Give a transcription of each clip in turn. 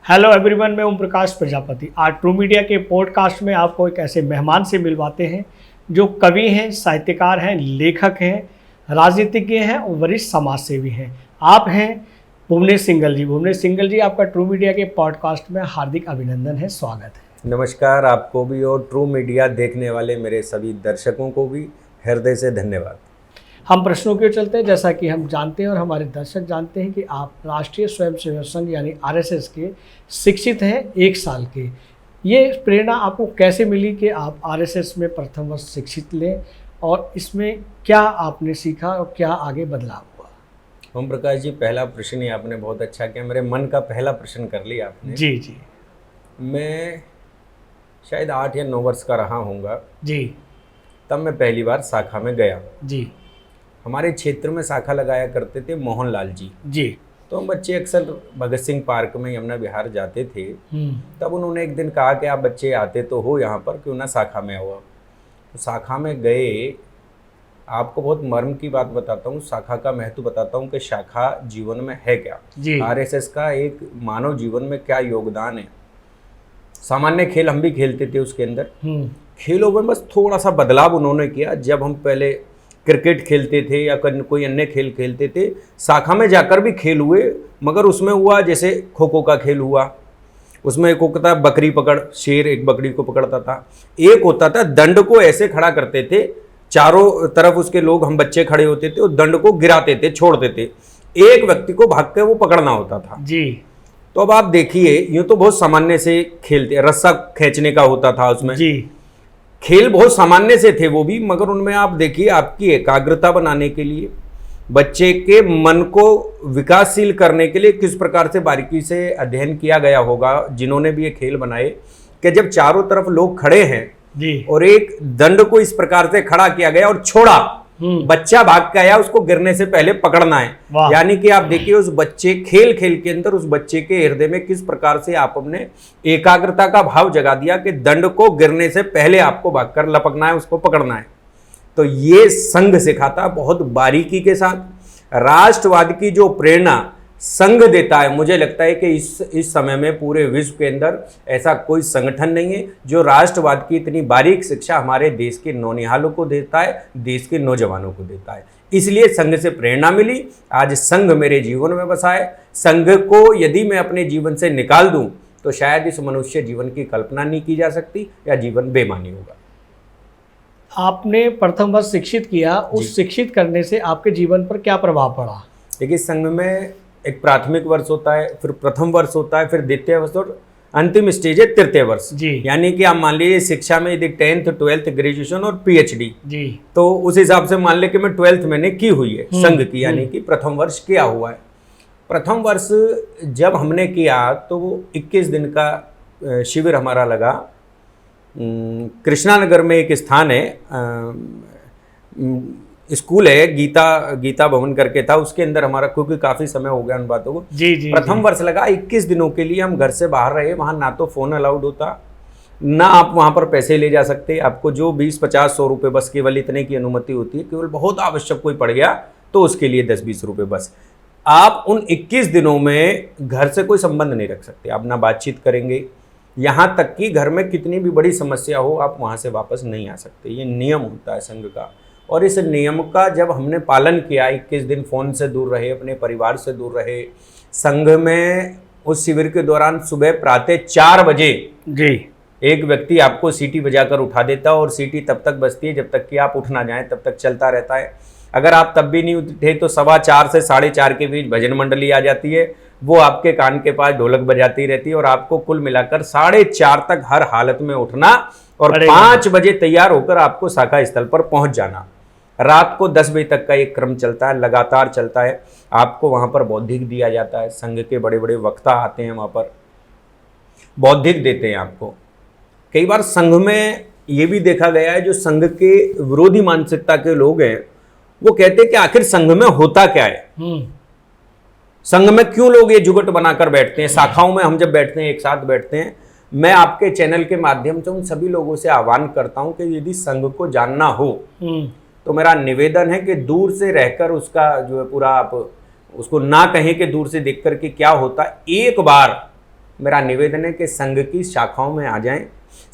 Hello everyone, मैं ओम प्रकाश प्रजापति। आज true media के पॉडकास्ट में आपको एक ऐसे मेहमान से मिलवाते हैं जो कवि हैं, साहित्यकार हैं, लेखक हैं, राजनीतिज्ञ हैं और वरिष्ठ समाज सेवी हैं। आप हैं भुवनेश सिंघल जी। भुवनेश सिंघल जी, आपका ट्रू मीडिया के पॉडकास्ट में हार्दिक अभिनंदन है, स्वागत है। नमस्कार, आपको भी और ट्रू मीडिया देखने वाले मेरे सभी दर्शकों को भी हृदय से धन्यवाद। हम प्रश्नों की ओर चलते हैं। जैसा कि हम जानते हैं और हमारे दर्शक जानते हैं कि आप राष्ट्रीय स्वयंसेवक संघ यानी आरएसएस के शिक्षित हैं, 1 साल के। ये प्रेरणा आपको कैसे मिली कि आप आरएसएस में प्रथम वर्ष शिक्षित लें, और इसमें क्या आपने सीखा और क्या आगे बदलाव हुआ? ओम प्रकाश जी, पहला प्रश्न ही आपने बहुत अच्छा किया। मेरे मन का पहला प्रश्न कर लिया आपने। जी जी। मैं शायद 8 या 9 वर्ष का रहा होऊंगा जी। तब मैं पहली बार शाखा में गया। जी। हमारे क्षेत्र में शाखा लगाया करते थे मोहनलाल जी। जी। तो हम बच्चे अक्सर भगत सिंह पार्क में यमुना विहार जाते थे। तब उन्होंने एक दिन कहा कि आप बच्चे आते तो हो यहाँ पर, क्यों ना शाखा में हुआ। तो शाखा में गए। आपको बहुत मर्म की बात बताता हूँ, शाखा का महत्व बताता हूँ कि शाखा जीवन में है क्या, आरएसएस का एक मानव जीवन में क्या योगदान है। सामान्य खेल हम भी खेलते थे उसके अंदर। खेलों में बस थोड़ा सा बदलाव उन्होंने किया। जब हम पहले क्रिकेट खेलते थे या कोई अन्य खेल खेलते थे, शाखा में जाकर भी खेल हुए, मगर उसमें हुआ जैसे खो खो का खेल हुआ। उसमें एक होता था बकरी पकड़, शेर एक बकरी को पकड़ता था। एक होता था दंड को ऐसे खड़ा करते थे, चारों तरफ उसके लोग, हम बच्चे खड़े होते थे और दंड को गिराते थे, छोड़ते थे। एक व्यक्ति को भाग के वो पकड़ना होता था जी। तो अब आप देखिए, यूँ तो बहुत सामान्य से खेलते, रस्सा खींचने का होता था उसमें जी। खेल बहुत सामान्य से थे वो भी, मगर उनमें आप देखिए आपकी एकाग्रता बनाने के लिए, बच्चे के मन को विकासशील करने के लिए किस प्रकार से बारीकी से अध्ययन किया गया होगा जिन्होंने भी ये खेल बनाए, कि जब चारों तरफ लोग खड़े हैं जी और एक दंड को इस प्रकार से खड़ा किया गया और छोड़ा, बच्चा भाग के आया, उसको गिरने से पहले पकड़ना है। यानी कि आप देखिए उस बच्चे खेल के अंदर उस बच्चे के हृदय में किस प्रकार से आप अपने एकाग्रता का भाव जगा दिया कि दंड को गिरने से पहले आपको भागकर लपकना है, उसको पकड़ना है। तो ये संघ सिखाता बहुत बारीकी के साथ। राष्ट्रवाद की जो प्रेरणा संघ देता है, मुझे लगता है कि इस समय में पूरे विश्व के अंदर ऐसा कोई संगठन नहीं है जो राष्ट्रवाद की इतनी बारीक शिक्षा हमारे देश के नौनिहालों को देता है, देश के नौजवानों को देता है। इसलिए संघ से प्रेरणा मिली। आज संघ मेरे जीवन में बसा है। संघ को यदि मैं अपने जीवन से निकाल दूं तो शायद इस मनुष्य जीवन की कल्पना नहीं की जा सकती, या जीवन बेमानी होगा। आपने प्रथम वर्ष शिक्षित किया, उस शिक्षित करने से आपके जीवन पर क्या प्रभाव पड़ा? देखिए, संघ में एक प्राथमिक वर्ष होता है, फिर प्रथम वर्ष होता है, फिर द्वितीय वर्ष और अंतिम स्टेज है तृतीय वर्ष। यानी कि आप मान लीजिए शिक्षा में यदि 10th 12th ग्रेजुएशन और पीएचडी जी, तो उस हिसाब से मान ले कि मैं 12th मैंने की हुई है संघ की, यानी कि प्रथम वर्ष किया हुआ है। प्रथम वर्ष जब हमने किया तो वो 21 दिन का शिविर हमारा लगा। कृष्णानगर में एक स्थान है, स्कूल है, गीता भवन करके था, उसके अंदर हमारा, क्योंकि काफ़ी समय हो गया उन बातों को। जी प्रथम वर्ष लगा। 21 दिनों के लिए हम घर से बाहर रहे। वहाँ ना तो फ़ोन अलाउड होता, ना आप वहाँ पर पैसे ले जा सकते। आपको जो 20-50-100 रुपये बस, केवल इतने की अनुमति होती है। केवल बहुत आवश्यक कोई पड़ गया तो उसके लिए 10-20 रुपये बस। आप उन 21 दिनों में घर से कोई संबंध नहीं रख सकते। आप ना बातचीत करेंगे, यहाँ तक कि घर में कितनी भी बड़ी समस्या हो आप वहाँ से वापस नहीं आ सकते। ये नियम होता है संघ का। और इस नियम का जब हमने पालन किया, 21 दिन फ़ोन से दूर रहे, अपने परिवार से दूर रहे। संघ में उस शिविर के दौरान सुबह प्रातः 4 बजे जी एक व्यक्ति आपको सीटी बजाकर उठा देता है, और सीटी तब तक बजती है जब तक कि आप उठ ना जाएं, तब तक चलता रहता है। अगर आप तब भी नहीं उठे तो 4:15 से 4:30 के बीच भजन मंडली आ जाती है। वो आपके कान के पास ढोलक बजाती रहती है, और आपको कुल मिलाकर 4:30 तक हर हालत में उठना और 5 बजे तैयार होकर आपको शाखा स्थल पर पहुंच जाना। रात को 10 बजे तक का एक क्रम चलता है, लगातार चलता है। आपको वहाँ पर बौद्धिक दिया जाता है। संघ के बड़े बड़े वक्ता आते हैं, वहाँ पर बौद्धिक देते हैं आपको। कई बार संघ में ये भी देखा गया है, जो संघ के विरोधी मानसिकता के लोग हैं वो कहते हैं कि आखिर संघ में होता क्या है, संघ में क्यों लोग ये जुगट बनाकर बैठते हैं। शाखाओं में हम जब बैठते हैं, एक साथ बैठते हैं, मैं आपके चैनल के माध्यम से उन सभी लोगों से आह्वान करता हूं कि यदि संघ को जानना हो तो मेरा निवेदन है कि दूर से रहकर उसका जो है पूरा आप उसको ना कहें कि दूर से देख करके क्या होता है, एक बार मेरा निवेदन है कि संघ की शाखाओं में आ जाएं।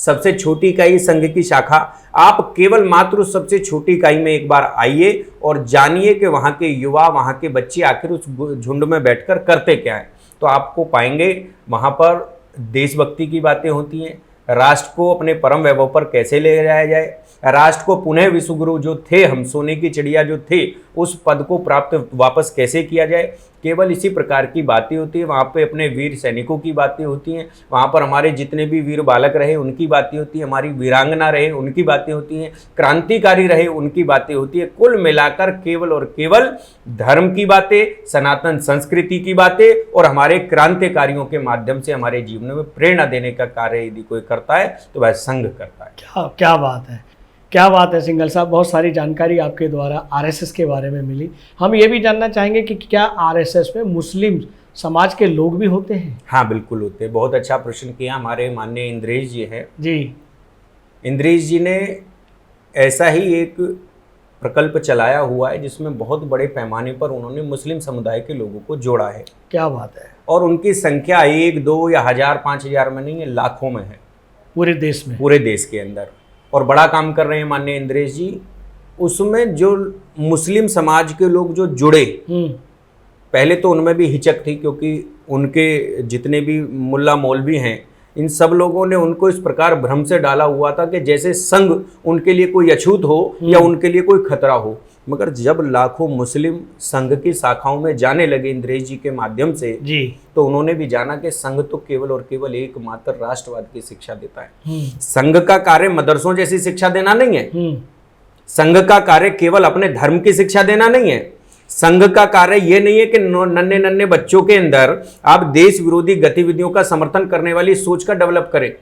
सबसे छोटी इकाई संघ की शाखा, आप केवल मात्र उस सबसे छोटी इकाई में एक बार आइए और जानिए कि वहाँ के युवा, वहाँ के बच्चे आखिर उस झुंड में बैठकर करते क्या है। तो आपको पाएंगे वहाँ पर देशभक्ति की बातें होती हैं, राष्ट्र को अपने परम वैभव पर कैसे ले जाया जाए, राष्ट्र को पुनः विश्वगुरु जो थे, हम सोने की चिड़िया जो थे, उस पद को प्राप्त वापस कैसे किया जाए, केवल इसी प्रकार की बातें होती है। वहाँ पे अपने वीर सैनिकों की बातें होती हैं, वहाँ पर हमारे जितने भी वीर बालक रहे उनकी बातें होती हैं, हमारी वीरांगना रहे उनकी बातें होती हैं, क्रांतिकारी रहे उनकी बातें होती है। कुल मिलाकर केवल और केवल धर्म की बातें, सनातन संस्कृति की बातें और हमारे क्रांतिकारियों के माध्यम से हमारे जीवन में प्रेरणा देने का कार्य यदि कोई करता है तो वह संघ करता है। क्या बात है, क्या बात है सिंघल साहब, बहुत सारी जानकारी आपके द्वारा आरएसएस के बारे में मिली। हम ये भी जानना चाहेंगे कि क्या आरएसएस में मुस्लिम समाज के लोग भी होते हैं? हाँ बिल्कुल होते हैं। बहुत अच्छा प्रश्न किया। हमारे माननीय इंद्रेश जी हैं जी, इंद्रेश जी ने ऐसा ही एक प्रकल्प चलाया हुआ है जिसमें बहुत बड़े पैमाने पर उन्होंने मुस्लिम समुदाय के लोगों को जोड़ा है। क्या बात है। और उनकी संख्या 1, 2 या 1000, 5000 में नहीं है, लाखों में है पूरे देश में, पूरे देश के अंदर। और बड़ा काम कर रहे हैं माननीय इंद्रेश जी। उसमें जो मुस्लिम समाज के लोग जो जुड़े, पहले तो उनमें भी हिचक थी क्योंकि उनके जितने भी मुल्ला मौलवी हैं इन सब लोगों ने उनको इस प्रकार भ्रम से डाला हुआ था कि जैसे संघ उनके लिए कोई अछूत हो या उनके लिए कोई खतरा हो। मगर जब लाखों मुस्लिम संघ की शाखाओं में जाने लगे इंद्रेश जी के माध्यम से जी, तो उन्होंने भी जाना कि संघ तो केवल और केवल एकमात्र राष्ट्रवाद की शिक्षा देता है। संघ का कार्य मदरसों जैसी शिक्षा देना नहीं है, संघ का कार्य केवल अपने धर्म की शिक्षा देना नहीं है, संघ का कार्य यह नहीं है कि नन्हे नन्हे बच्चों के अंदर आप देश विरोधी गतिविधियों का समर्थन करने वाली सोच का डेवलप करें।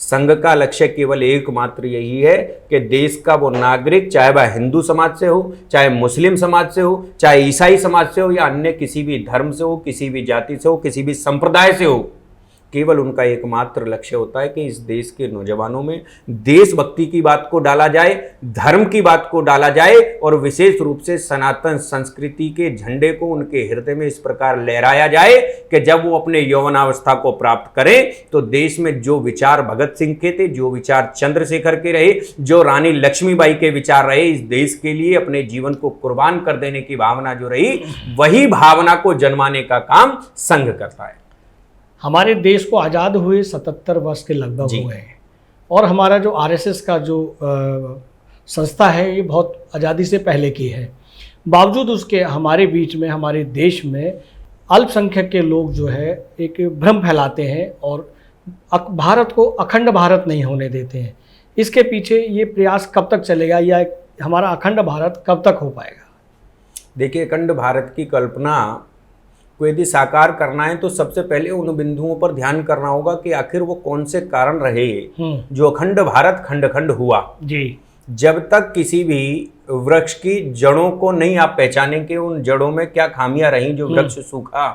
संघ का लक्ष्य केवल एकमात्र यही है कि देश का वो नागरिक, चाहे वह हिंदू समाज से हो, चाहे मुस्लिम समाज से हो, चाहे ईसाई समाज से हो या अन्य किसी भी धर्म से हो, किसी भी जाति से हो, किसी भी संप्रदाय से हो, केवल उनका एकमात्र लक्ष्य होता है कि इस देश के नौजवानों में देशभक्ति की बात को डाला जाए, धर्म की बात को डाला जाए और विशेष रूप से सनातन संस्कृति के झंडे को उनके हृदय में इस प्रकार लहराया जाए कि जब वो अपने यौवनावस्था को प्राप्त करें तो देश में जो विचार भगत सिंह के थे, जो विचार चंद्रशेखर के रहे, जो रानी लक्ष्मीबाई के विचार रहे, इस देश के लिए अपने जीवन को कुर्बान कर देने की भावना जो रही, वही भावना को जन्माने का काम संघ करता है। हमारे देश को आज़ाद हुए 77 वर्ष के लगभग हुए हैं और हमारा जो आरएसएस का जो संस्था है ये बहुत आज़ादी से पहले की है। बावजूद उसके हमारे बीच में, हमारे देश में अल्पसंख्यक के लोग जो है एक भ्रम फैलाते हैं और भारत को अखंड भारत नहीं होने देते हैं। इसके पीछे ये प्रयास कब तक चलेगा या हमारा अखंड भारत कब तक हो पाएगा? देखिए, अखंड भारत की कल्पना को यदि साकार करना है तो सबसे पहले उन बिंदुओं पर ध्यान करना होगा कि आखिर वो कौन से कारण रहे जो अखंड भारत खंड खंड हुआ। जी, जब तक किसी भी वृक्ष की जड़ों को नहीं आप पहचानेंगे, उन जड़ों में क्या खामियां रही जो वृक्ष सूखा,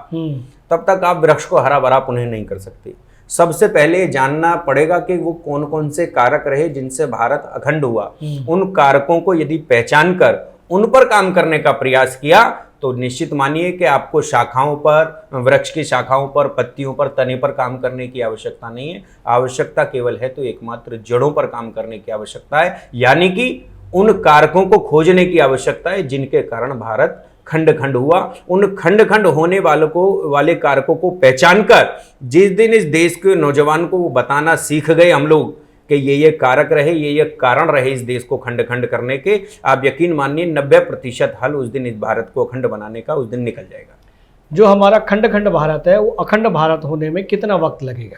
तब तक आप वृक्ष को हरा भरा पुनः नहीं कर सकते। सबसे पहले जानना पड़ेगा कि वो कौन कौन से कारक रहे जिनसे भारत अखंड हुआ। उन कारकों को यदि पहचान कर उन पर काम करने का प्रयास किया तो निश्चित मानिए कि आपको शाखाओं पर, वृक्ष की शाखाओं पर, पत्तियों पर, तने पर काम करने की आवश्यकता नहीं है। आवश्यकता केवल है तो एकमात्र जड़ों पर काम करने की आवश्यकता है, यानी कि उन कारकों को खोजने की आवश्यकता है जिनके कारण भारत खंड खंड हुआ। उन खंड खंड होने वाले कारकों को पहचान कर जिस दिन इस देश के नौजवान को वो बताना सीख गए हम लोग कि ये कारक रहे, ये कारण रहे इस देश को खंड खंड करने के, आप यकीन मानिए 90% हल उस दिन इस भारत को अखंड बनाने का उस दिन निकल जाएगा। जो हमारा खंड खंड भारत है वो अखंड भारत होने में कितना वक्त लगेगा?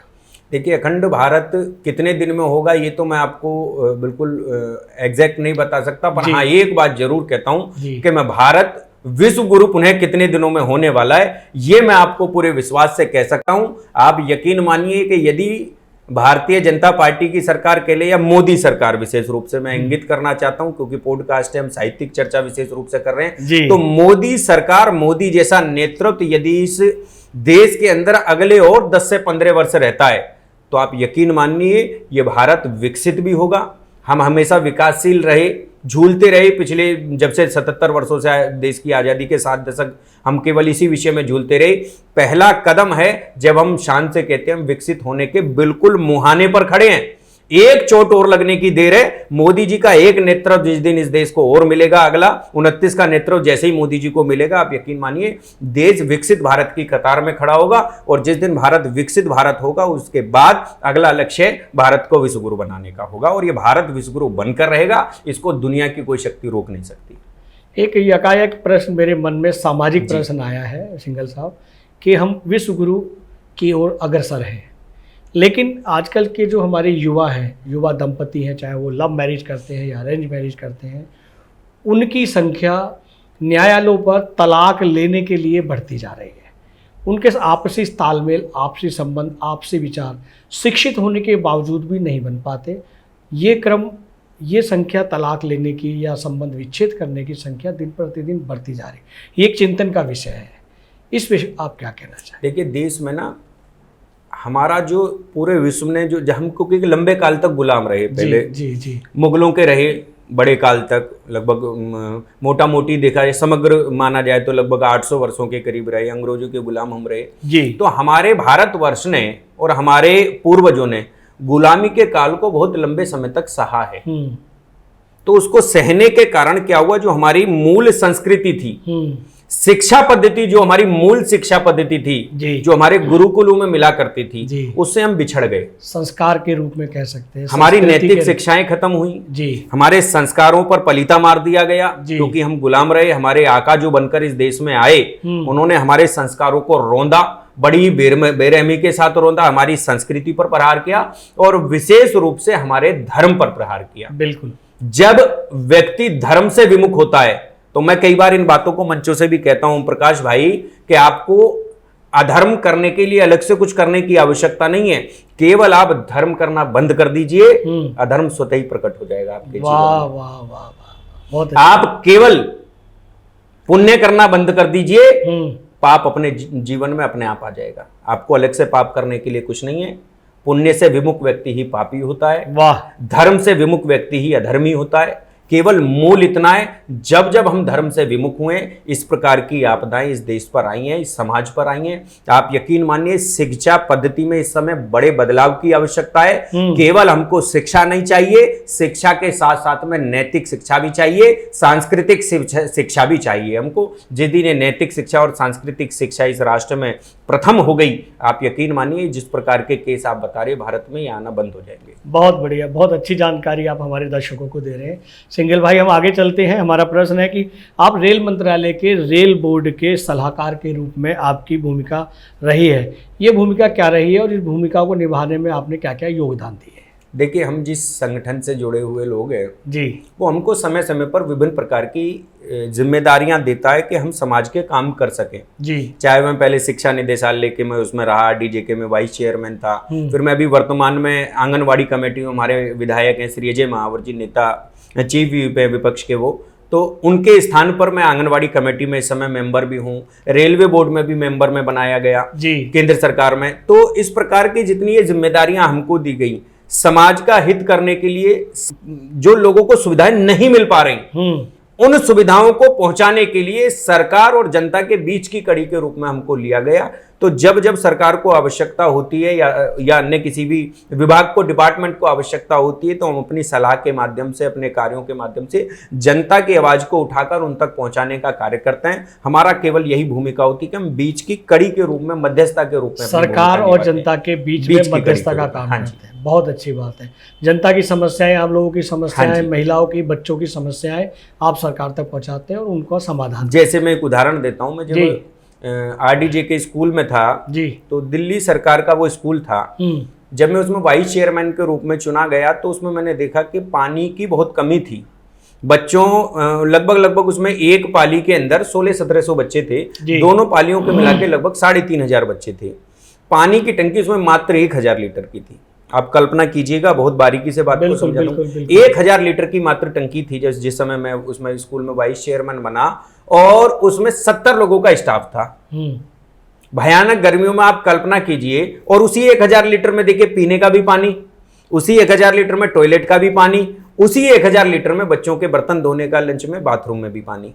देखिए, अखंड भारत कितने दिन में होगा ये तो मैं आपको बिल्कुल एग्जैक्ट नहीं बता सकता, पर हाँ एक बात जरूर कहता हूँ कि मैं भारत विश्व गुरु पुनः कितने दिनों में होने वाला है ये मैं आपको पूरे विश्वास से कह सकता हूँ। आप यकीन मानिए कि यदि भारतीय जनता पार्टी की सरकार के लिए या मोदी सरकार, विशेष रूप से मैं इंगित करना चाहता हूं क्योंकि पॉडकास्ट है, हम साहित्यिक चर्चा विशेष रूप से कर रहे हैं, तो मोदी सरकार, मोदी जैसा नेतृत्व यदि इस देश के अंदर अगले और 10 से 15 वर्ष रहता है तो आप यकीन मानिए ये भारत विकसित भी होगा, हम हमेशा विकासशील रहे, झूलते रहे। पिछले जब से 77 वर्षों से देश की आज़ादी के 7 दशक हम केवल इसी विषय में झूलते रहे। पहला कदम है जब हम शान से कहते हैं हम विकसित होने के बिल्कुल मुहाने पर खड़े हैं। एक चोट और लगने की देर है। मोदी जी का एक नेतृत्व जिस दिन इस देश को और मिलेगा, अगला 29 का नेतृत्व जैसे ही मोदी जी को मिलेगा, आप यकीन मानिए देश विकसित भारत की कतार में खड़ा होगा। और जिस दिन भारत विकसित भारत होगा उसके बाद अगला लक्ष्य भारत को विश्वगुरु बनाने का होगा। और ये भारत विश्वगुरु बनकर रहेगा, इसको दुनिया की कोई शक्ति रोक नहीं सकती। एक यकायक प्रश्न मेरे मन में, सामाजिक प्रश्न आया है सिंघल साहब, कि हम विश्वगुरु की ओर अग्रसर हैं, लेकिन आजकल के जो हमारे युवा हैं, युवा दंपति हैं, चाहे वो लव मैरिज करते हैं या अरेंज मैरिज करते हैं, उनकी संख्या न्यायालयों पर तलाक लेने के लिए बढ़ती जा रही है। उनके आपसी तालमेल, आपसी संबंध, आपसी विचार शिक्षित होने के बावजूद भी नहीं बन पाते। ये क्रम, ये संख्या तलाक लेने की या संबंध विच्छेद करने की संख्या दिन प्रतिदिन बढ़ती जा रही है। ये एक चिंतन का विषय है। इस विषय आप क्या कहना चाहें? देखिए, देश में ना हमारा जो पूरे विश्व ने जो हमको क्योंकि लंबे काल तक गुलाम रहे, पहले जी मुगलों के रहे बड़े काल तक, लगभग मोटा मोटी देखा जाए, समग्र माना जाए तो लगभग 800 वर्षों के करीब रहे, अंग्रेजों के गुलाम हम रहे जी। तो हमारे भारतवर्ष ने और हमारे पूर्वजों ने गुलामी के काल को बहुत लंबे समय तक सहा है। तो उसको सहने के कारण क्या हुआ, जो हमारी मूल संस्कृति थी, शिक्षा पद्धति, जो हमारी मूल शिक्षा पद्धति थी, जो हमारे गुरुकुलों में मिला करती थी, उससे हम बिछड़ गए। संस्कार के रूप में कह सकते हैं। हमारी नैतिक शिक्षाएं खत्म हुई जी। हमारे संस्कारों पर पलीता मार दिया गया क्योंकि हम गुलाम रहे। हमारे आका जो बनकर इस देश में आए, उन्होंने हमारे संस्कारों को रौंदा, बड़ी बेरहमी के साथ रौंदा, हमारी संस्कृति पर प्रहार किया और विशेष रूप से हमारे धर्म पर प्रहार किया। बिल्कुल। जब व्यक्ति धर्म से विमुख होता है, तो मैं कई बार इन बातों को मंचों से भी कहता हूं प्रकाश भाई, कि आपको अधर्म करने के लिए अलग से कुछ करने की आवश्यकता नहीं है। केवल आप धर्म करना बंद कर दीजिए, अधर्म स्वतः ही प्रकट हो जाएगा आपके जीवन में। वाह वाह वाह, बहुत आप केवल पुण्य करना बंद कर दीजिए, पाप अपने जीवन में अपने आप आ जाएगा। आपको अलग से पाप करने के लिए कुछ नहीं है। पुण्य से विमुख व्यक्ति ही पापी होता है, वाह। धर्म से विमुख व्यक्ति ही अधर्मी होता है। केवल मूल इतना है, जब जब हम धर्म से विमुख हुए, इस प्रकार की आपदाएं इस देश पर आई हैं, इस समाज पर आई हैं। आप यकीन मानिए शिक्षा पद्धति में इस समय बड़े बदलाव की आवश्यकता है। केवल हमको शिक्षा नहीं चाहिए, शिक्षा के साथ साथ में नैतिक शिक्षा भी चाहिए, सांस्कृतिक शिक्षा भी चाहिए हमको। जिस दिन ये नैतिक शिक्षा और सांस्कृतिक शिक्षा इस राष्ट्र में प्रथम हो गई, आप यकीन मानिए जिस प्रकार के केस आप बता रहे भारत में, ये आना बंद हो जाएंगे। बहुत बढ़िया, बहुत अच्छी जानकारी आप हमारे दर्शकों को दे रहे हैं। सिंघल भाई, हम आगे चलते हैं। हमारा प्रश्न है कि आप रेल मंत्रालय के रेल बोर्ड के सलाहकार के रूप में आपकी भूमिका रही है। ये भूमिका क्या रही है और इस भूमिका को निभाने में आपने क्या क्या योगदान दिए? देखिए, हम जिस संगठन से जुड़े हुए लोग हैं जी, वो हमको समय समय पर विभिन्न प्रकार की जिम्मेदारियां देता है कि हम समाज के काम कर सकें जी। चाहे मैं पहले शिक्षा निदेशालय के मैं उसमें रहा, आरडीजे में वाइस चेयरमैन था, फिर मैं अभी वर्तमान में आंगनवाड़ी कमेटी में हमारे विधायक हैं श्री अजय महावर जी, नेता चीफ विपक्ष के, वो तो उनके स्थान पर मैं आंगनवाड़ी कमेटी में इस समय मेंबर भी हूँ। रेलवे बोर्ड में भी मेंबर में बनाया गया जी, केंद्र सरकार में। तो इस प्रकार की जितनी ये जिम्मेदारियां हमको दी गई, समाज का हित करने के लिए, जो लोगों को सुविधाएं नहीं मिल पा रही, उन सुविधाओं को पहुंचाने के लिए सरकार और जनता के बीच की कड़ी के रूप में हमको लिया गया। तो जब जब सरकार को आवश्यकता होती है या अन्य किसी भी विभाग को, डिपार्टमेंट को आवश्यकता होती है, तो हम अपनी सलाह के माध्यम से, अपने कार्यों के माध्यम से जनता की आवाज को उठाकर उन तक पहुंचाने का कार्य करते हैं। हमारा केवल यही भूमिका होती है कि हम बीच की कड़ी के रूप में, मध्यस्थता के रूप में, सरकार और जनता के बीच में मध्यस्थता का काम करते हैं। बहुत अच्छी बात है। जनता की समस्याएं, आप लोगों की समस्याएं, महिलाओं की, बच्चों की समस्याएं आप सरकार तक पहुंचाते हैं और उनका समाधान। जैसे मैं एक उदाहरण देता हूं, मैं जब आरडीजे के स्कूल में था जी, तो दिल्ली सरकार का वो स्कूल था। जब मैं उसमें वाइस चेयरमैन के रूप में चुना गया, तो उसमें मैंने देखा कि पानी की बहुत कमी थी। बच्चों लगभग उसमें एक पाली के अंदर 1600-1700 बच्चे थे, दोनों पालियों के मिला के लगभग 3500 बच्चे थे। पानी की टंकी उसमें मात्र 1000 लीटर की थी। आप कल्पना कीजिएगा, बहुत बारीकी से बात को समझा दूं, 1000 लीटर की मात्र टंकी थी जिस समय मैं उसमें स्कूल में वाइस चेयरमैन बना, और उसमें 70 लोगों का स्टाफ था। भयानक गर्मियों में आप कल्पना कीजिए, और उसी 1000 लीटर में देखिए पीने का भी पानी, उसी 1000 लीटर में टॉयलेट का भी पानी, उसी 1000 लीटर में बच्चों के बर्तन धोने का, लंच में, बाथरूम में भी पानी।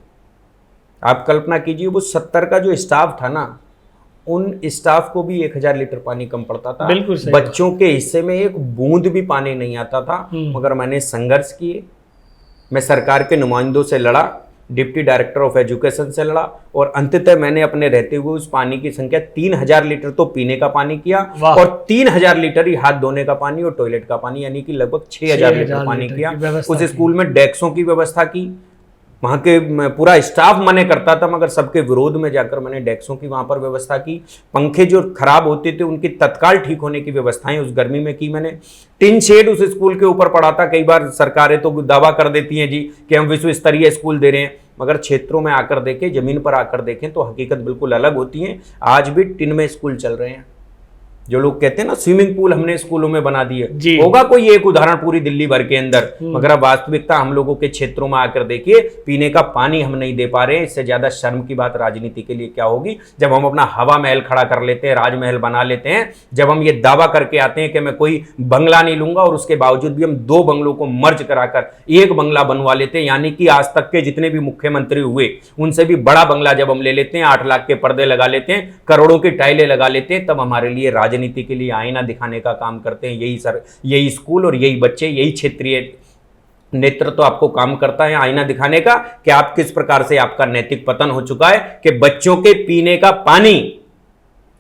आप कल्पना कीजिए वो 70 का जो स्टाफ था ना, उन स्टाफ को भी 1000 लीटर पानी कम पड़ता था। बिल्कुल सही। बच्चों के हिस्से में एक बूंद भी पानी नहीं आता था। मगर मैंने संघर्ष किए, मैं सरकार के नुमाइंदों से लड़ा, डिप्टी डायरेक्टर ऑफ एजुकेशन से लड़ा, और अंततः मैंने अपने रहते हुए उस पानी की संख्या 3000 लीटर तो पीने का पानी किया, और 3000 लीटर ही हाथ धोने का पानी और टॉयलेट का पानी, यानी कि लगभग 6000 लीटर पानी किया। उस स्कूल में डेस्कों की व्यवस्था की, वहाँ के पूरा स्टाफ मने करता था, मगर सबके विरोध में जाकर मैंने डेस्कों की वहाँ पर व्यवस्था की। पंखे जो खराब होते थे उनकी तत्काल ठीक होने की व्यवस्थाएं उस गर्मी में की मैंने। टिन शेड उस स्कूल के ऊपर पड़ा था। कई बार सरकारें तो दावा कर देती हैं जी कि हम विश्व स्तरीय स्कूल दे रहे हैं, मगर क्षेत्रों में आकर देखें, जमीन पर आकर देखें तो हकीकत बिल्कुल अलग होती है। आज भी टिन में स्कूल चल रहे हैं। जो लोग कहते हैं ना स्विमिंग पूल हमने स्कूलों में बना दिए, होगा कोई एक उदाहरण पूरी दिल्ली भर के अंदर, मगर अब वास्तविकता हम लोगों के क्षेत्रों में आकर देखिए, पीने का पानी हम नहीं दे पा रहे हैं। इससे ज्यादा शर्म की बात राजनीति के लिए क्या होगी, जब हम अपना हवा महल खड़ा कर लेते हैं, राजमहल बना लेते हैं, जब हम ये दावा करके आते हैं कि मैं कोई बंगला नहीं लूंगा, और उसके बावजूद भी हम 2 बंगलों को मर्ज कराकर एक बंगला बनवा लेते हैं। यानी कि आज तक के जितने भी मुख्यमंत्री हुए उनसे भी बड़ा बंगला जब हम ले लेते हैं, 8 लाख के पर्दे लगा लेते हैं, करोड़ों की टाइलें लगा लेते हैं, तब हमारे लिए राजनीति के लिए आईना दिखाने का काम करते हैं। यही स्कूल और यही बच्चे, यही क्षेत्रीय नेतृत्व आपको काम करता है आईना दिखाने का कि आप किस प्रकार से आपका नैतिक पतन हो चुका है, कि बच्चों के पीने का पानी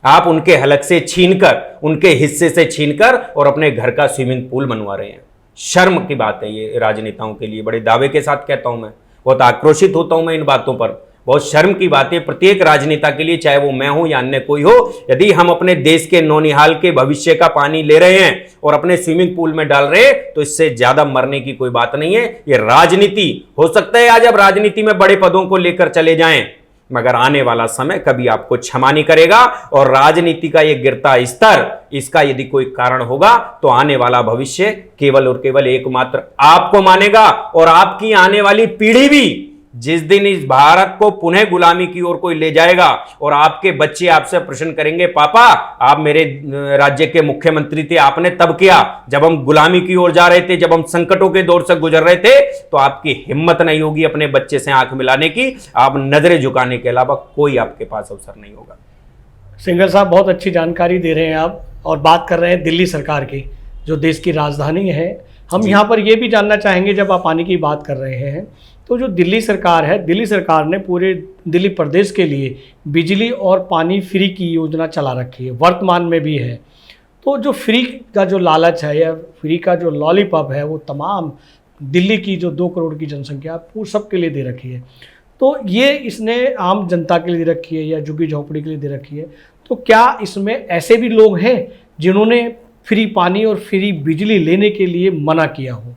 आप उनके हलक से छीनकर, उनके हिस्से से छीनकर और अपने घर का स्विमिंग पूल बनवा रहे हैं। शर्म की बात है ये राजनेताओं के लिए। बड़े दावे के साथ कहता हूं मैं, बहुत आक्रोशित होता हूं मैं इन बातों पर। बहुत शर्म की बात है प्रत्येक राजनेता के लिए, चाहे वो मैं हूं या अन्य कोई हो। यदि हम अपने देश के नौनिहाल के भविष्य का पानी ले रहे हैं और अपने स्विमिंग पूल में डाल रहे हैं, तो इससे ज्यादा मरने की कोई बात नहीं है। ये राजनीति हो सकता है आज आप राजनीति में बड़े पदों को लेकर चले जाएं, मगर आने वाला समय कभी आपको क्षमा नहीं करेगा। और राजनीति का ये गिरता स्तर, इसका यदि कोई कारण होगा तो आने वाला भविष्य केवल और केवल एकमात्र आपको मानेगा, और आपकी आने वाली पीढ़ी भी। जिस दिन इस भारत को पुनः गुलामी की ओर कोई ले जाएगा और आपके बच्चे आपसे प्रश्न करेंगे, पापा आप मेरे राज्य के मुख्यमंत्री थे, आपने तब किया जब हम गुलामी की ओर जा रहे थे, जब हम संकटों के दौर से गुजर रहे थे, तो आपकी हिम्मत नहीं होगी अपने बच्चे से आंख मिलाने की। आप नजरें झुकाने के अलावा कोई आपके पास अवसर नहीं होगा। सिंघल साहब बहुत अच्छी जानकारी दे रहे हैं आप, और बात कर रहे हैं दिल्ली सरकार की, जो देश की राजधानी है। हम यहाँ पर यह भी जानना चाहेंगे, जब आप पानी की बात कर रहे हैं, तो जो दिल्ली सरकार है, दिल्ली सरकार ने पूरे दिल्ली प्रदेश के लिए बिजली और पानी फ्री की योजना चला रखी है, वर्तमान में भी है। तो जो फ्री का जो लालच है या फ्री का जो लॉलीपॉप है, वो तमाम दिल्ली की जो 2 करोड़ की जनसंख्या वो सबके लिए दे रखी है। तो ये इसने आम जनता के लिए दे रखी है या झुग्गी झोंपड़ी के लिए दे रखी है। तो क्या इसमें ऐसे भी लोग हैं जिन्होंने फ्री पानी और फ्री बिजली लेने के लिए मना किया हो?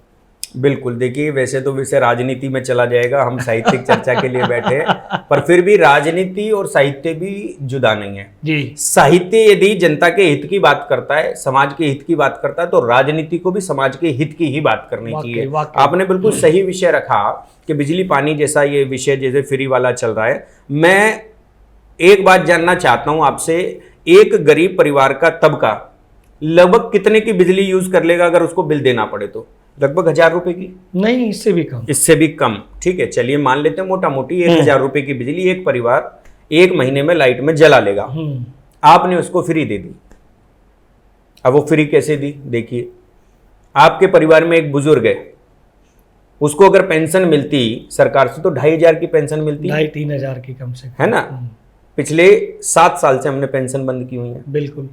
बिल्कुल, देखिए वैसे तो विषय राजनीति में चला जाएगा, हम साहित्यिक चर्चा के लिए बैठे हैं, पर फिर भी राजनीति और साहित्य भी जुदा नहीं है जी। साहित्य यदि जनता के हित की बात करता है, समाज के हित की बात करता है, तो राजनीति को भी समाज के हित की ही बात करनी चाहिए। आपने बिल्कुल सही विषय रखा कि बिजली पानी जैसा ये विषय जैसे फ्री वाला चल रहा है। मैं एक बात जानना चाहता हूं आपसे, एक गरीब परिवार का तबका लगभग कितने की बिजली यूज कर लेगा अगर उसको बिल देना पड़े तो? लगभग 1000 रुपए की? नहीं, इससे भी कम। इससे भी कम, ठीक है, चलिए मान लेते हैं मोटा मोटी 1000 रुपए की बिजली एक परिवार 1 महीने में लाइट में जला लेगा। आपने उसको फ्री दे दी। अब वो फ्री कैसे दी? देखिए, आपके परिवार में एक बुजुर्ग है, उसको अगर पेंशन मिलती सरकार से तो 2500 की पेंशन मिलती, 2500-3000 की कम से, है ना। पिछले 7 साल से हमने पेंशन बंद की हुई है। बिल्कुल,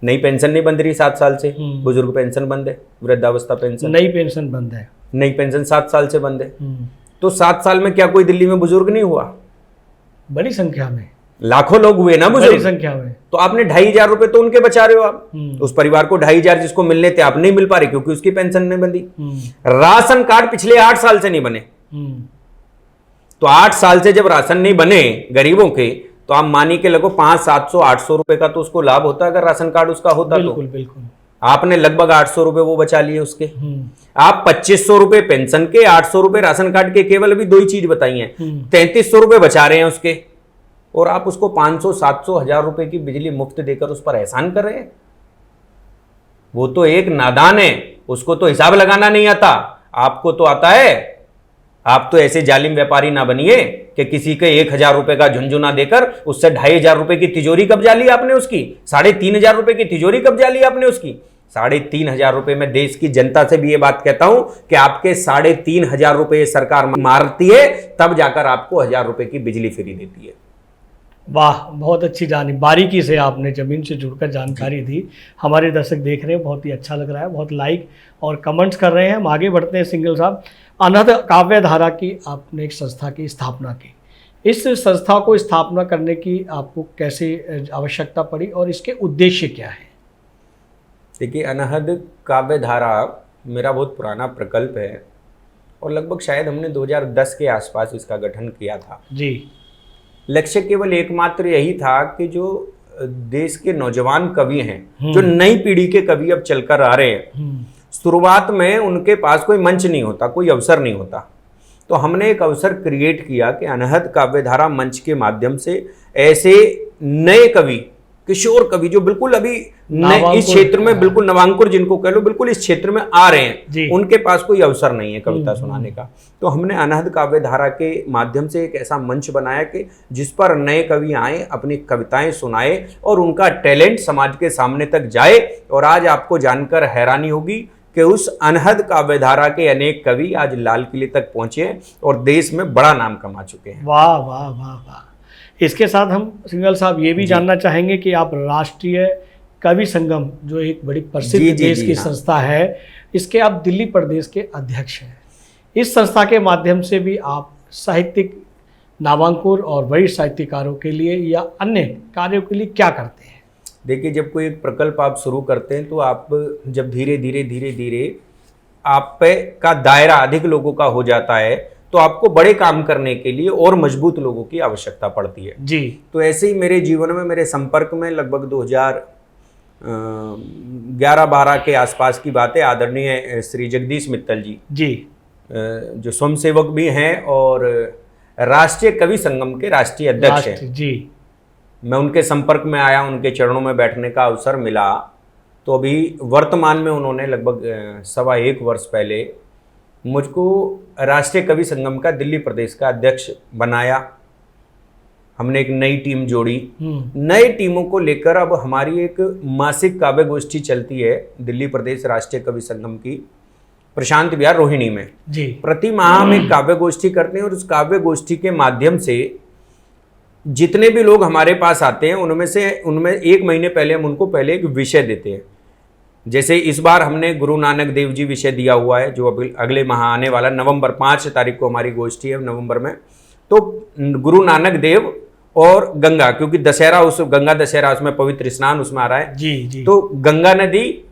नई पेंशन नहीं बंद रही 7 साल से। बुजुर्ग पेंशन बंद है, वृद्धावस्था पेंशन, नई पेंशन बंद है, नई पेंशन 7 साल से बंद है। तो 7 साल में क्या कोई दिल्ली में बुजुर्ग नहीं हुआ? बड़ी संख्या में, लाखों लोग हुए ना बुजुर्ग, बड़ी संख्या में। तो आपने 2500 रुपए तो उनके बचा रहे हो आप। उस परिवार को 2500 जिसको मिलने थे आप नहीं मिल पा रहे क्योंकि उसकी पेंशन नहीं बंदी। राशन कार्ड पिछले 8 साल से नहीं बने, तो 8 साल से जब राशन नहीं बने गरीबों के, तो आप मानिए के लगभग 500, 700, 800 रुपए का तो उसको लाभ होता अगर राशन कार्ड उसका होता। बिल्कुल, तो बिल्कुल। आपने लगभग 800 रुपए वो बचा लिए उसके। आप 2500 रुपए पेंशन के, 800 रुपए राशन कार्ड के, केवल अभी 2 ही चीज बताई हैं, 3300 रुपए बचा रहे हैं उसके, और आप उसको 500, 700, 1000 रुपए की बिजली मुफ्त देकर उस पर एहसान कर रहे हैं। वो तो एक नादान है, उसको तो हिसाब लगाना नहीं आता। आपको तो आता है, आप तो ऐसे जालिम व्यापारी ना बनिए कि किसी के 1,000 रुपए का झुंझुना देकर उससे 2,500 रुपए की तिजोरी कब्जा ली आपने उसकी, 3,500 रुपए की तिजोरी कब्जा ली आपने उसकी। 3,500 रुपए में देश की जनता से भी ये बात कहता हूं कि आपके 3,500 रुपए सरकार मारती है, तब जाकर आपको 1,000 रुपए की बिजली फ्री देती है। वाह, बहुत अच्छी बारीकी से आपने ज़मीन से जुड़कर जानकारी दी। हमारे दर्शक देख रहे हैं, बहुत ही अच्छा लग रहा है, बहुत लाइक और कमेंट्स कर रहे हैं। हम आगे बढ़ते हैं। सिंघल साहब, अनहद काव्य धारा की आपने एक संस्था की स्थापना की। इस संस्था को स्थापना करने की आपको कैसे आवश्यकता पड़ी और इसके उद्देश्य क्या है? देखिए, अनहद काव्य धारा मेरा बहुत पुराना प्रकल्प है और लगभग शायद हमने 2010 के आसपास इसका गठन किया था जी। लक्ष्य केवल एकमात्र यही था कि जो देश के नौजवान कवि हैं, जो नई पीढ़ी के कवि अब चलकर आ रहे हैं, शुरुआत में उनके पास कोई मंच नहीं होता, कोई अवसर नहीं होता, तो हमने एक अवसर क्रिएट किया कि अनहद काव्य धारा मंच के माध्यम से ऐसे नए कवि, किशोर कवि जो बिल्कुल अभी इस क्षेत्र में बिल्कुल नवांकुर जिनको कह लो, बिल्कुल इस क्षेत्र में आ रहे हैं, उनके पास कोई अवसर नहीं है कविता सुनाने का। तो हमने अनहद काव्य धारा के माध्यम से एक ऐसा मंच बनाया कि जिस पर नए कवि आए, अपनी कविताएं सुनाए और उनका टैलेंट समाज के सामने तक जाए। और आज आपको जानकर हैरानी होगी कि उस अनहद काव्य धारा के अनेक कवि आज लाल किले तक पहुंचे और देश में बड़ा नाम कमा चुके हैं। वाह वाह वाह वाह। इसके साथ हम सिंघल साहब ये भी जानना चाहेंगे कि आप राष्ट्रीय कवि संगम, जो एक बड़ी प्रसिद्ध देश की संस्था है, इसके आप दिल्ली प्रदेश के अध्यक्ष हैं। इस संस्था के माध्यम से भी आप साहित्यिक नामांकुर और वरिष्ठ साहित्यकारों के लिए या अन्य कार्यों के लिए क्या करते हैं? देखिए, जब कोई एक प्रकल्प आप शुरू करते हैं तो आप जब धीरे धीरे आप पे का दायरा अधिक लोगों का हो जाता है तो आपको बड़े काम करने के लिए और मजबूत लोगों की आवश्यकता पड़ती है जी। तो ऐसे ही मेरे जीवन में, मेरे संपर्क में लगभग 2011-12 के आसपास की बात है, आदरणीय श्री जगदीश मित्तल जी जो स्वयंसेवक भी हैं और राष्ट्रीय कवि संगम के राष्ट्रीय अध्यक्ष हैं जी। मैं उनके संपर्क में आया, उनके चरणों में बैठने का अवसर मिला। तो अभी वर्तमान में उन्होंने लगभग 1.25 वर्ष पहले मुझको राष्ट्रीय कवि संगम का दिल्ली प्रदेश का अध्यक्ष बनाया। हमने एक नई टीम जोड़ी। नई टीमों को लेकर अब हमारी एक मासिक काव्य गोष्ठी चलती है दिल्ली प्रदेश राष्ट्रीय कवि संगम की, प्रशांत विहार रोहिणी में जी। प्रति माह हम एक काव्य गोष्ठी करते हैं और उस काव्य गोष्ठी के माध्यम से जितने भी लोग हमारे पास आते हैं उनमें 1 महीने पहले हम उनको पहले एक विषय देते हैं। जैसे इस बार हमने गुरु नानक देव जी विषय दिया हुआ है, जो अगले माह आने वाला नवंबर 5 तारीख को हमारी गोष्ठी है नवंबर में। तो गुरु नानक देव और गंगा, क्योंकि दशहरा, उस गंगा दशहरा, उसमें पवित्र स्नान उसमें आ रहा है जी। तो गंगा नदी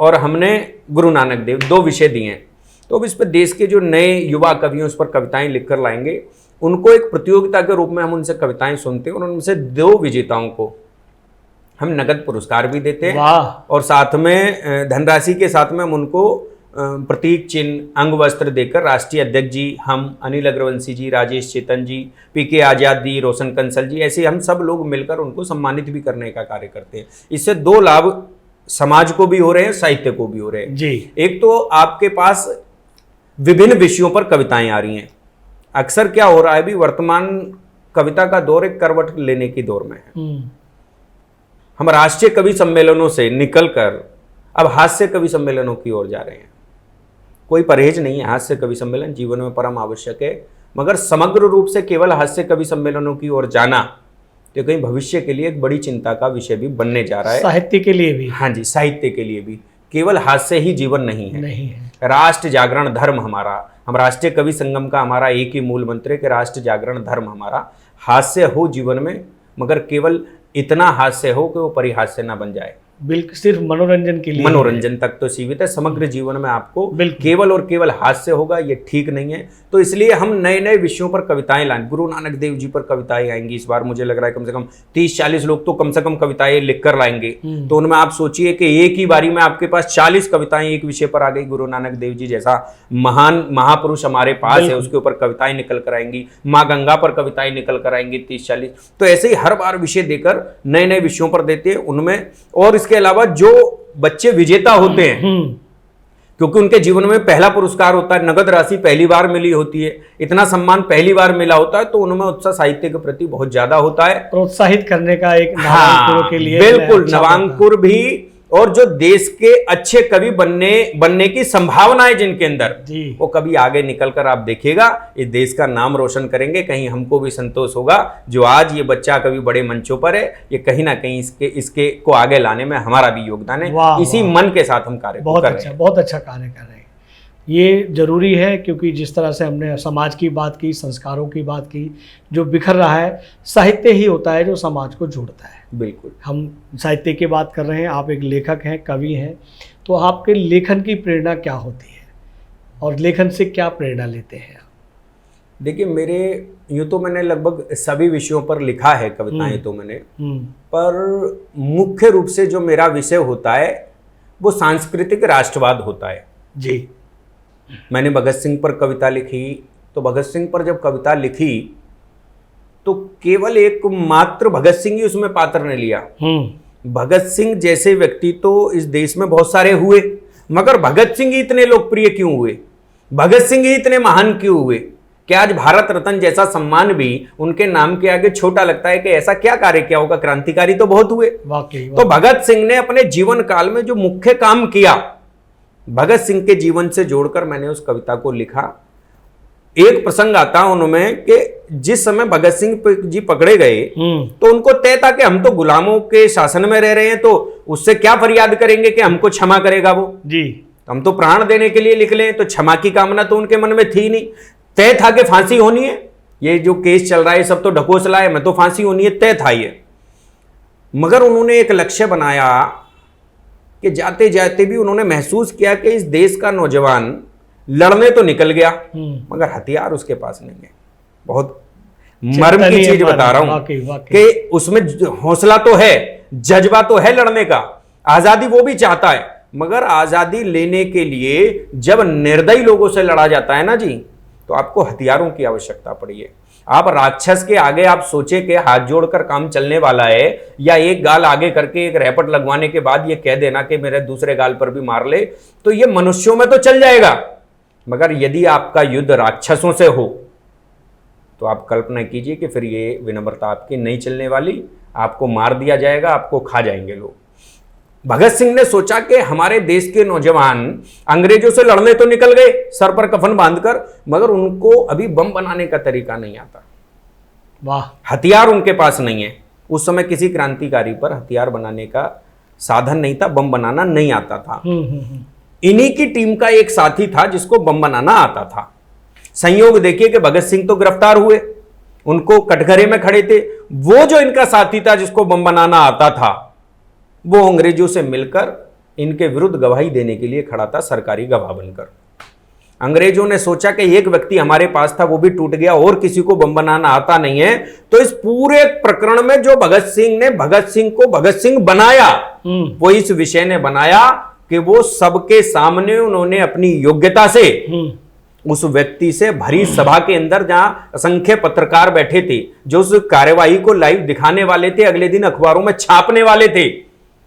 और हमने गुरु नानक देव 2 विषय दिए हैं। तो अब इस पर देश के जो नए युवा कवि उस पर कविताएं लिखकर लाएंगे, उनको एक प्रतियोगिता के रूप में हम उनसे कविताएं सुनते हैं और उनसे 2 विजेताओं को हम नगद पुरस्कार भी देते हैं और साथ में धनराशि के साथ में हम उनको प्रतीक चिन्ह, अंग वस्त्र देकर राष्ट्रीय अध्यक्ष जी, हम, अनिल अग्रवंशी जी, राजेश चेतन जी, पीके आजाद जी, रोशन कंसल जी, ऐसे हम सब लोग मिलकर उनको सम्मानित भी करने का कार्य करते हैं। इससे 2 लाभ समाज को भी हो रहे हैं, साहित्य को भी हो रहे हैं जी। एक तो आपके पास विभिन्न विषयों पर कविताएं आ रही हैं। अक्सर क्या हो रहा है, भी वर्तमान कविता का दौर एक करवट लेने की दौर में है। हम राष्ट्रीय कवि सम्मेलनों से निकलकर अब हास्य कवि सम्मेलनों की ओर जा रहे हैं। कोई परहेज नहीं है, हास्य कवि सम्मेलन जीवन में परम आवश्यक है, मगर समग्र रूप से केवल हास्य कवि सम्मेलनों की ओर जाना तो कहीं भविष्य के लिए एक बड़ी चिंता का विषय भी बनने जा रहा है, साहित्य के लिए भी। हाँ जी, साहित्य के लिए भी। केवल हास्य ही जीवन नहीं है। राष्ट्र जागरण धर्म हमारा, हम राष्ट्रीय कवि संगम का हमारा एक ही मूल मंत्र है कि राष्ट्र जागरण धर्म हमारा। हास्य हो जीवन में, मगर केवल इतना हास्य हो कि वो परिहास्य ना बन जाए। बिल्कुल, सिर्फ मनोरंजन के लिए, मनोरंजन तक तो सीमित है। समग्र जीवन में आपको केवल और केवल हास्य होगा, ये ठीक नहीं है। तो इसलिए हम नए नए विषयों पर कविताएं लाएं। गुरु नानक देव जी पर कविताएं आएंगी इस बार, मुझे लग रहा है कम से कम 30-40 लोग तो कम से कम कविताएं लिखकर लाएंगे। तो उनमें आप सोचिए कि एक ही बारी में आपके पास 40 कविताएं एक विषय पर आ गई। गुरु नानक देव जी जैसा महान महापुरुष हमारे पास है, उसके ऊपर कविताएं निकल कर आएंगी। माँ गंगा पर कविताएं निकल कर आएंगी 30-40। तो ऐसे ही हर बार विषय देकर नए नए विषयों पर देते हैं उनमें। और इसके अलावा जो बच्चे विजेता होते हैं, क्योंकि उनके जीवन में पहला पुरस्कार होता है, नगद राशि पहली बार मिली होती है, इतना सम्मान पहली बार मिला होता है, तो उनमें उत्साह साहित्य के प्रति बहुत ज्यादा होता है, प्रोत्साहित करने का एक हाँ, के लिए बिल्कुल नवांकुर भी, और जो देश के अच्छे कवि बनने की संभावना है जिनके अंदर, वो कभी आगे निकलकर आप देखिएगा इस देश का नाम रोशन करेंगे। कहीं हमको भी संतोष होगा जो आज ये बच्चा कवि बड़े मंचों पर है, ये कहीं ना कहीं इसके को आगे लाने में हमारा भी योगदान है। इसी मन के साथ हम कार्य बहुत अच्छा कार्य कर रहे हैं। ये जरूरी है, क्योंकि जिस तरह से हमने समाज की बात की, संस्कारों की बात की, जो बिखर रहा है, साहित्य ही होता है जो समाज को जोड़ता है। बिल्कुल, हम साहित्य की बात कर रहे हैं, आप एक लेखक हैं, कवि हैं, तो आपके लेखन की प्रेरणा क्या होती है और लेखन से क्या प्रेरणा लेते हैं? देखिए, मेरे यूँ तो मैंने लगभग सभी विषयों पर लिखा है कविताएं तो मैंने, पर मुख्य रूप से जो मेरा विषय होता है वो सांस्कृतिक राष्ट्रवाद होता है जी। मैंने भगत सिंह पर कविता लिखी, तो भगत सिंह पर जब कविता लिखी तो केवल एक मात्र भगत सिंह ही उसमें पात्र ने लिया। भगत सिंह जैसे व्यक्ति तो इस देश में बहुत सारे हुए, मगर भगत सिंह ही इतने लोकप्रिय क्यों हुए, भगत सिंह ही इतने महान क्यों हुए कि आज भारत रत्न जैसा सम्मान भी उनके नाम के आगे छोटा लगता है कि ऐसा क्या कार्य किया होगा, क्रांतिकारी तो बहुत हुए। वाकई। तो भगत सिंह ने अपने जीवन काल में जो मुख्य काम किया, भगत सिंह के जीवन से जोड़कर मैंने उस कविता को लिखा। एक प्रसंग आता उनमें कि जिस समय भगत सिंह जी पकड़े गए तो उनको तय था कि हम तो गुलामों के शासन में रह रहे हैं, तो उससे क्या फरियाद करेंगे कि हमको क्षमा करेगा वो जी, हम तो प्राण देने के लिए निकले, तो क्षमा की कामना तो उनके मन में थी नहीं। तय था कि फांसी होनी है, ये जो केस चल रहा है सब तो ढकोसला है, मैं तो फांसी होनी है, तय था ये। मगर उन्होंने एक लक्ष्य बनाया कि जाते जाते भी उन्होंने महसूस किया कि इस देश का नौजवान लड़ने तो निकल गया मगर हथियार उसके पास नहीं है। बहुत मर्म की चीज बता रहा हूं कि उसमें हौसला तो है, जज्बा तो है लड़ने का, आजादी वो भी चाहता है, मगर आजादी लेने के लिए जब निर्दयी लोगों से लड़ा जाता है ना जी, तो आपको हथियारों की आवश्यकता पड़ी है। आप राक्षस के आगे आप सोचे कि हाथ जोड़कर काम चलने वाला है, या एक गाल आगे करके एक रैपट लगवाने के बाद ये कह देना कि मेरे दूसरे गाल पर भी मार ले, तो ये मनुष्यों में तो चल जाएगा, मगर यदि आपका युद्ध राक्षसों से हो तो आप कल्पना कीजिए कि फिर ये विनम्रता आपकी नहीं चलने वाली, आपको मार दिया जाएगा, आपको खा जाएंगे लोग। भगत सिंह ने सोचा कि हमारे देश के नौजवान अंग्रेजों से लड़ने तो निकल गए सर पर कफन बांधकर, मगर उनको अभी बम बनाने का तरीका नहीं आता। वाह, हथियार उनके पास नहीं है। उस समय किसी क्रांतिकारी पर हथियार बनाने का साधन नहीं था, बम बनाना नहीं आता था। इन्हीं की टीम का एक साथी था जिसको बम बनाना आता था। संयोग देखिए कि भगत सिंह तो गिरफ्तार हुए, उनको कटघरे में खड़े थे। वो जो इनका साथी था जिसको बम बनाना आता था, वो अंग्रेजों से मिलकर इनके विरुद्ध गवाही देने के लिए खड़ा था, सरकारी गवाह बनकर। अंग्रेजों ने सोचा कि एक व्यक्ति हमारे पास था, वो भी टूट गया और किसी को बम बनाना आता नहीं है, तो इस पूरे प्रकरण में जो भगत सिंह ने भगत सिंह को भगत सिंह बनाया, वो इस विषय ने बनाया कि वो सबके सामने उन्होंने अपनी योग्यता से उस व्यक्ति से भरी सभा के अंदर, जहां असंख्य पत्रकार बैठे थे जो उस कार्यवाही को लाइव दिखाने वाले थे, अगले दिन अखबारों में छापने वाले थे,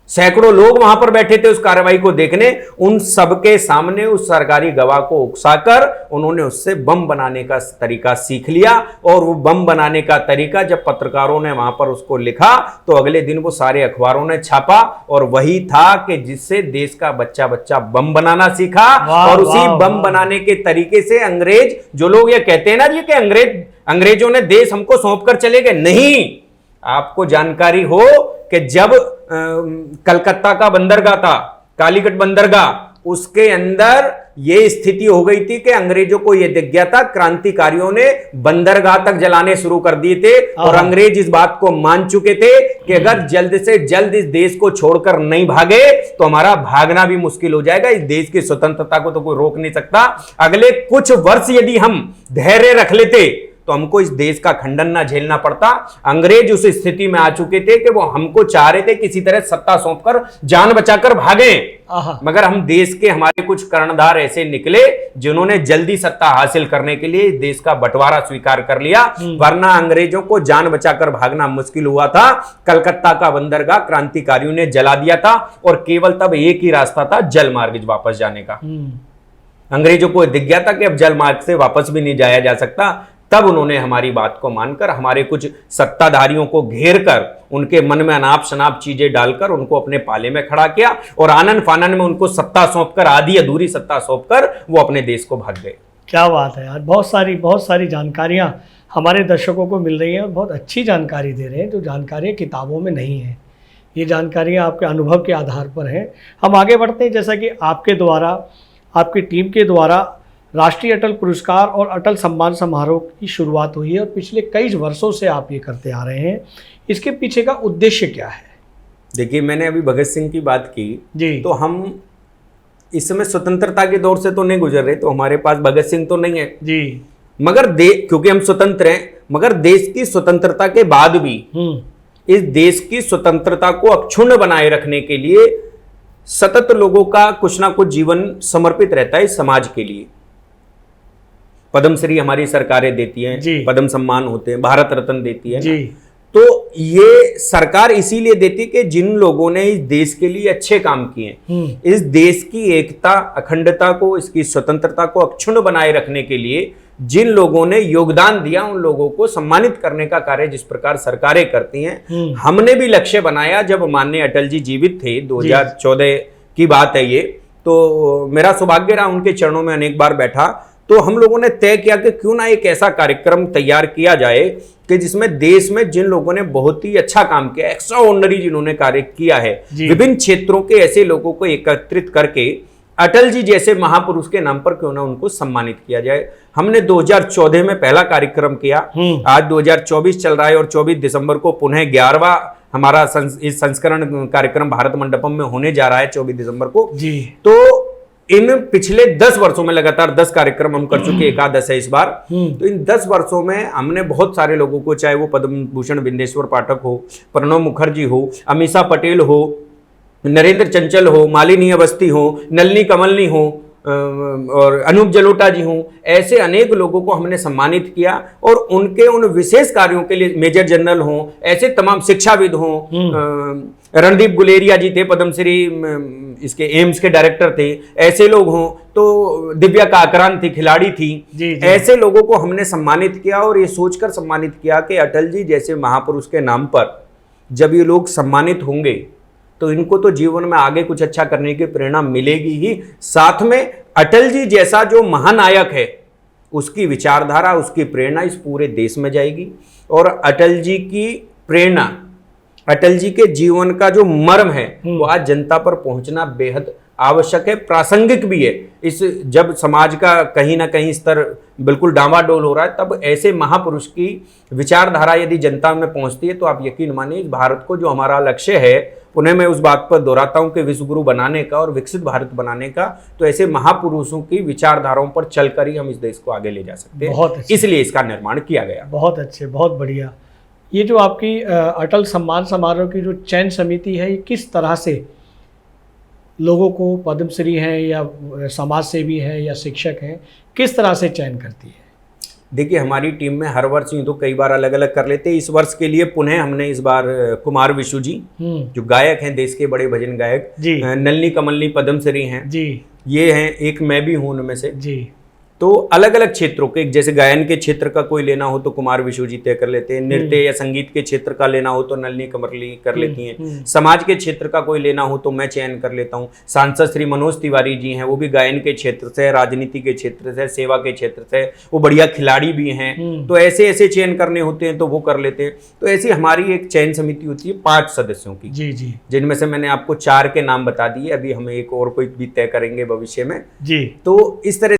सैकड़ों लोग वहां पर बैठे थे उस कार्रवाई को देखने, उन सबके सामने उस सरकारी गवाह को उकसाकर उन्होंने उससे बम बनाने का तरीका सीख लिया। और वो बम बनाने का तरीका जब पत्रकारों ने वहां पर उसको लिखा तो अगले दिन वो सारे अखबारों ने छापा, और वही था कि जिससे देश का बच्चा बच्चा बम बनाना सीखा। और उसी बम बनाने के तरीके से अंग्रेज, जो लोग ये कहते हैं ना जी कि अंग्रेजों ने देश हमको सौंप कर चले गए, नहीं, आपको जानकारी हो कि जब कलकत्ता का बंदरगाह था, कालीकट बंदरगाह, उसके अंदर यह स्थिति हो गई थी कि अंग्रेजों को यह दिख गया था, क्रांतिकारियों ने बंदरगाह तक जलाने शुरू कर दिए थे, और अंग्रेज इस बात को मान चुके थे कि अगर जल्द से जल्द इस देश को छोड़कर नहीं भागे तो हमारा भागना भी मुश्किल हो जाएगा। इस देश की स्वतंत्रता को तो कोई रोक नहीं सकता। अगले कुछ वर्ष यदि हम धैर्य रख लेते तो हमको इस देश का खंडन ना झेलना पड़ता। अंग्रेज उस स्थिति में आ चुके थे कि वो हमको चाह रहे थे किसी तरह सत्ता सौंपकर जान बचाकर भागे, मगर हम देश के हमारे कुछ कर्णधार ऐसे निकले जिन्होंने जल्दी सत्ता हासिल करने के लिए देश का बंटवारा स्वीकार कर लिया, वरना अंग्रेजों को जान बचाकर भागना मुश्किल हुआ था। कलकत्ता का बंदरगाह क्रांतिकारियों ने जला दिया था और केवल तब एक ही रास्ता था जल मार्ग वापस जाने का। अंग्रेजों को दिख गया था कि अब जल मार्ग से वापस भी नहीं जाया जा सकता। तब उन्होंने हमारी बात को मानकर हमारे कुछ सत्ताधारियों को घेर कर उनके मन में अनाप शनाप चीजें डालकर उनको अपने पाले में खड़ा किया और आनन फानन में उनको सत्ता सौंपकर, आधी अधूरी सत्ता सौंपकर वो अपने देश को भाग गए। क्या बात है यार, बहुत सारी जानकारियां हमारे दर्शकों को मिल रही हैं और बहुत अच्छी जानकारी दे रहे हैं, जो जानकारियां किताबों में नहीं है। ये जानकारियां आपके अनुभव के आधार पर हैं। हम आगे बढ़ते हैं। जैसा कि आपके द्वारा, आपकी टीम के द्वारा राष्ट्रीय अटल पुरस्कार और अटल सम्मान समारोह की शुरुआत हुई है और पिछले कई वर्षों से आप ये करते आ रहे हैं। इसके पीछे का उद्देश्य क्या है? देखिए, मैंने अभी भगत सिंह की बात की जी, तो हम इस समय स्वतंत्रता के दौर से तो नहीं गुजर रहे, तो हमारे पास भगत सिंह तो नहीं है जी, मगर क्योंकि हम स्वतंत्र हैं, मगर देश की स्वतंत्रता के बाद भी इस देश की स्वतंत्रता को अक्षुण्ण बनाए रखने के लिए सतत लोगों का कुछ ना कुछ जीवन समर्पित रहता है इस समाज के लिए। पद्मश्री हमारी सरकारें देती हैं, पद्म सम्मान होते हैं, भारत रत्न देती है जी। तो ये सरकार इसीलिए देती है कि जिन लोगों ने इस देश के लिए अच्छे काम किए, इस देश की एकता, अखंडता को, इसकी स्वतंत्रता को अक्षुण्ण बनाए रखने के लिए जिन लोगों ने योगदान दिया, उन लोगों को सम्मानित करने का कार्य जिस प्रकार सरकारें करती हैं, हमने भी लक्ष्य बनाया। जब माननीय अटल जी जीवित थे, 2014 की बात है ये, तो मेरा सौभाग्य रहा उनके चरणों में अनेक बार बैठा। तो हम लोगों ने तय किया कि क्यों ना एक ऐसा कार्यक्रम तैयार किया जाए कि जिसमें देश में जिन लोगों ने बहुत ही अच्छा काम किया, एक्स्ट्रा ऑर्डिनरी जिन्होंने कार्य किया है, विभिन्न क्षेत्रों के ऐसे लोगों को एकत्रित करके अटल जी जैसे महापुरुष के नाम पर क्यों ना उनको सम्मानित किया जाए। हमने 2014 में पहला कार्यक्रम किया। आज 2024 चल रहा है और 24 दिसंबर को पुनः 11वां हमारा इस संस्करण कार्यक्रम भारत मंडपम में होने जा रहा है 24 दिसंबर को जी। तो इन पिछले 10 वर्षों में लगातार 10 कार्यक्रम हम कर चुके, एकादश है इस बार। तो इन 10 वर्षों में हमने बहुत सारे लोगों को, चाहे वो पद्म भूषण बिंदेश्वर पाठक हो, प्रणब मुखर्जी हो, अमीषा पटेल हो, नरेंद्र चंचल हो, मालिनी अवस्थी हो, नलिनी कमलनी हो और अनूप जलोटा जी हों, ऐसे अनेक लोगों को हमने सम्मानित किया और उनके उन विशेष कार्यों के लिए मेजर जनरल हों, ऐसे तमाम शिक्षाविद हों, रणदीप गुलेरिया जी थे पद्मश्री, इसके एम्स के डायरेक्टर थे, ऐसे लोग हों, तो दिव्या काकरान थी, खिलाड़ी थी जी। ऐसे लोगों को हमने सम्मानित किया और ये सोचकर सम्मानित किया कि अटल जी जैसे महापुरुष के नाम पर जब ये लोग सम्मानित होंगे तो इनको तो जीवन में आगे कुछ अच्छा करने की प्रेरणा मिलेगी ही, साथ में अटल जी जैसा जो महानायक है उसकी विचारधारा, उसकी प्रेरणा इस पूरे देश में जाएगी। और अटल जी की प्रेरणा, अटल जी के जीवन का जो मर्म है वो आज जनता पर पहुंचना बेहद आवश्यक है, प्रासंगिक भी है। इस जब समाज का कहीं ना कहीं स्तर बिल्कुल डामाडोल हो रहा है, तब ऐसे महापुरुष की विचारधारा यदि जनता में पहुंचती है तो आप यकीन मानिए इस भारत को, जो हमारा लक्ष्य है, उन्हें मैं उस बात पर दोहराता हूं कि विश्वगुरु बनाने का और विकसित भारत बनाने का, तो ऐसे महापुरुषों की विचारधाराओं पर चलकर ही हम इस देश को आगे ले जा सकते हैं। इसलिए इसका निर्माण किया गया। बहुत अच्छे, बहुत बढ़िया। ये जो आपकी अटल सम्मान समारोह की जो चयन समिति है, ये किस तरह से लोगों को, पद्मश्री हैं या समाज सेवी हैं या शिक्षक हैं, किस तरह से चयन करती है? देखिए, हमारी टीम में हर वर्ष यूँ तो कई बार अलग अलग कर लेते हैं। इस वर्ष के लिए पुनः हमने इस बार कुमार विशु जी, जो गायक हैं, देश के बड़े भजन गायक, नलिनी कमलनी पद्मश्री हैं जी, ये हैं, एक मैं भी हूँ उनमें से जी। तो अलग अलग क्षेत्रों के, जैसे गायन के क्षेत्र का कोई लेना हो तो कुमार विशु जी तय कर लेते हैं, नृत्य या संगीत के क्षेत्र का लेना हो तो नलिनी कमरली कर लेती हैं, समाज के क्षेत्र का कोई लेना हो तो मैं चयन कर लेता हूँ। सांसद श्री मनोज तिवारी जी हैं, वो भी गायन के क्षेत्र से, राजनीति के क्षेत्र से, सेवा के क्षेत्र से, वो बढ़िया खिलाड़ी भी हैं, तो ऐसे ऐसे चयन करने होते हैं तो वो कर लेते हैं। तो ऐसी हमारी एक चयन समिति होती है 5 सदस्यों की जी जी, जिनमें से मैंने आपको 4 के नाम बता दिए, अभी हमें एक और कोई भी तय करेंगे भविष्य में जी। तो इस तरह